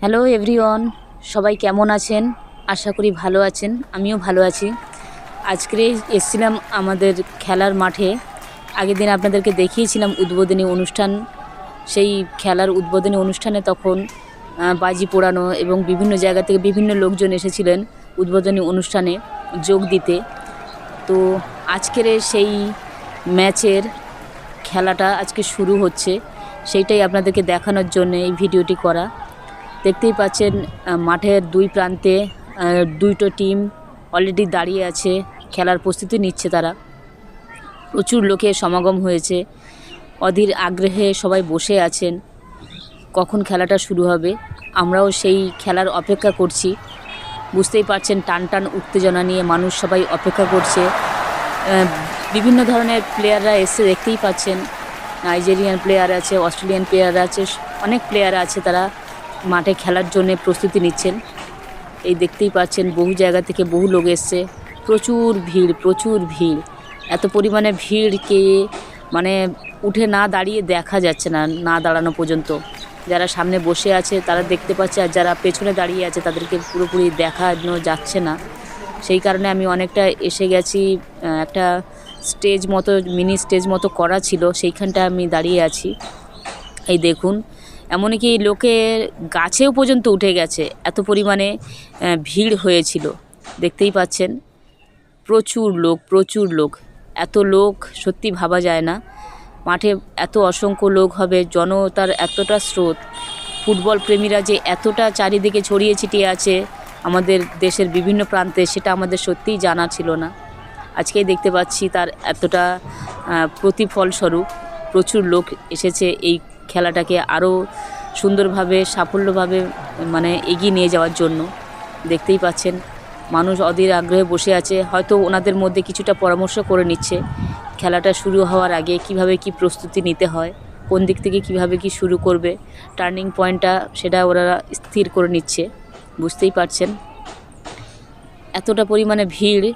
Hello everyone, সবাই কেমন আছেন? আশা করি ভালো আছেন। আমিও ভালো আছি। আজকে এসেছিলাম আমাদের খেলার মাঠে। আগের দিন আপনাদেরকে দেখিয়েছিলাম উদ্বোধনী অনুষ্ঠান। সেই খেলার উদ্বোধনী অনুষ্ঠানে তখন বাজি পোড়ানো এবং বিভিন্ন জায়গা থেকে বিভিন্ন লোকজন এসেছিলেন উদ্বোধনী অনুষ্ঠানে যোগ দিতে। তো আজকের সেই ম্যাচের খেলাটা আজকে শুরু হচ্ছে, সেইটাই আপনাদেরকে দেখানোর জন্য এই ভিডিওটি করা। দেখতেই পাচ্ছেন মাঠের দুই প্রান্তে দুটো টিম অলরেডি দাঁড়িয়ে আছে, খেলার প্রস্তুতি নিচ্ছে তারা। প্রচুর লোকের সমাগম হয়েছে, অধীর আগ্রহে সবাই বসে আছেন কখন খেলাটা শুরু হবে। আমরাও সেই খেলার অপেক্ষা করছি। বুঝতেই পারছেন টান টান উত্তেজনা নিয়ে মানুষ সবাই অপেক্ষা করছে। বিভিন্ন ধরনের প্লেয়াররা এসে দেখতেই পাচ্ছেন, নাইজেরিয়ান প্লেয়ার আছে, অস্ট্রেলিয়ান প্লেয়ার আছে, অনেক প্লেয়ার আছে, তারা মাঠে খেলার জন্য প্রস্তুতি নিচ্ছেন। এই দেখতেই পাচ্ছেন বহু জায়গা থেকে বহু লোক এসছে, প্রচুর ভিড়। এত পরিমাণে ভিড়কে মানে উঠে না দাঁড়িয়ে দেখা যাচ্ছে না, না দাঁড়ানো পর্যন্ত। যারা সামনে বসে আছে তারা দেখতে পাচ্ছে, আর যারা পেছনে দাঁড়িয়ে আছে তাদেরকে পুরোপুরি দেখানো যাচ্ছে না। সেই কারণে আমি অনেকটা এসে গেছি, একটা স্টেজ মতো, মিনি স্টেজ মতো করা ছিল, সেইখানটা আমি দাঁড়িয়ে আছি। এই দেখুন, এমনকি লোকের গাছেও পর্যন্ত উঠে গেছে, এত পরিমাণে ভিড় হয়েছিল। দেখতেই পাচ্ছেন প্রচুর লোক। এত লোক সত্যি ভাবা যায় না। মাঠে এত অসংখ্য লোক হবে, জনতার এতটা স্রোত, ফুটবল প্রেমীরা যে এতটা চারিদিকে ছড়িয়ে ছিটিয়ে আছে আমাদের দেশের বিভিন্ন প্রান্তে, সেটা আমাদের সত্যিই জানা ছিল না। আজকেই দেখতে পাচ্ছি তার এতটা প্রতিফলস্বরূপ প্রচুর লোক এসেছে এই খেলাটাকে আরও সুন্দরভাবে, সাফল্যভাবে মানে এগিয়ে নিয়ে যাওয়ার জন্য। দেখতেই পাচ্ছেন মানুষ অধীর আগ্রহে বসে আছে, হয়তো ওনাদের মধ্যে কিছুটা পরামর্শ করে নিচ্ছে খেলাটা শুরু হওয়ার আগে কিভাবে কি প্রস্তুতি নিতে হয়, কোন দিক থেকে কিভাবে কি শুরু করবে, টার্নিং পয়েন্টটা সেটা ওরা স্থির করে নিচ্ছে। বুঝতেই পারছেন এতটা পরিমাণে ভিড়।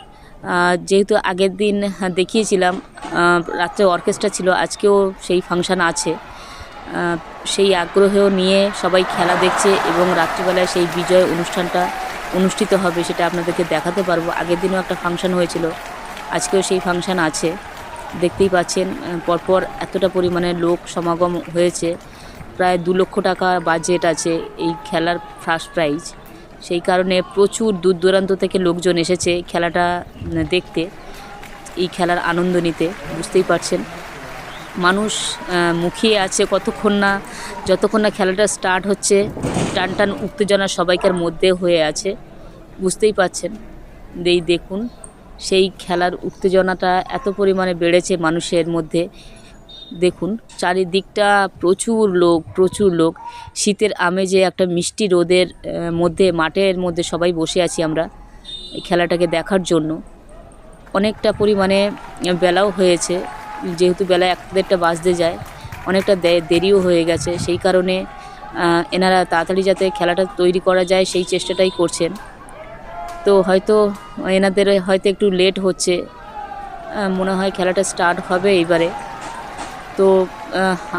যেহেতু আগের দিন দেখিয়েছিলাম রাত্রে অর্কেস্ট্রা ছিল, আজকেও সেই ফাংশান আছে। সেই আগ্রহ নিয়ে সবাই খেলা দেখছে এবং রাত্রিবেলায় সেই বিজয় অনুষ্ঠানটা অনুষ্ঠিত হবে, সেটা আপনাদেরকে দেখাতে পারবো। আগের দিনও একটা ফাংশান হয়েছিল, আজকেও সেই ফাংশান আছে। দেখতেই পাচ্ছেন পরপর এতটা পরিমাণে লোক সমাগম হয়েছে। প্রায় 2 লক্ষ টাকা বাজেট আছে এই খেলার ফার্স্ট প্রাইজ। সেই কারণে প্রচুর দূর দূরান্ত থেকে লোকজন এসেছে খেলাটা দেখতে, এই খেলার আনন্দ নিতে। বুঝতেই পারছেন মানুষ মুখিয়ে আছে যতক্ষণ না খেলাটা স্টার্ট হচ্ছে, টান টান উত্তেজনা সবাইকার মধ্যে হয়ে আছে। বুঝতেই পারছেন এই দেখুন, সেই খেলার উত্তেজনাটা এত পরিমাণে বেড়েছে মানুষের মধ্যে। দেখুন চারিদিকটা প্রচুর লোক। শীতের আমেজে একটা মিষ্টি রোদের মধ্যে, মাঠের মধ্যে সবাই বসে আছি আমরা এই খেলাটাকে দেখার জন্য। অনেকটা পরিমাণে বেলাও হয়েছে, যেহেতু বেলা 1-1:30 বাজতে যায়, অনেকটা দেরিও হয়ে গেছে। সেই কারণে এনারা তাড়াতাড়ি যাতে খেলাটা তৈরি করা যায় সেই চেষ্টাটাই করছেন। তো হয়তো এনাদের হয়তো একটু লেট হচ্ছে, মনে হয় খেলাটা স্টার্ট হবে এইবারে। তো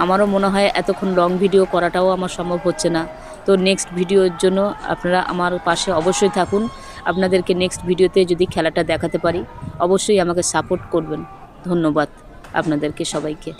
আমারও মনে হয় এতক্ষণ লং ভিডিও করাটাও আমার সম্ভব হচ্ছে না। তো নেক্সট ভিডিওর জন্য আপনারা আমার পাশে অবশ্যই থাকুন। আপনাদেরকে নেক্সট ভিডিওতে যদি খেলাটা দেখাতে পারি অবশ্যই আমাকে সাপোর্ট করবেন। ধন্যবাদ আপনাদেরকে সবাইকে।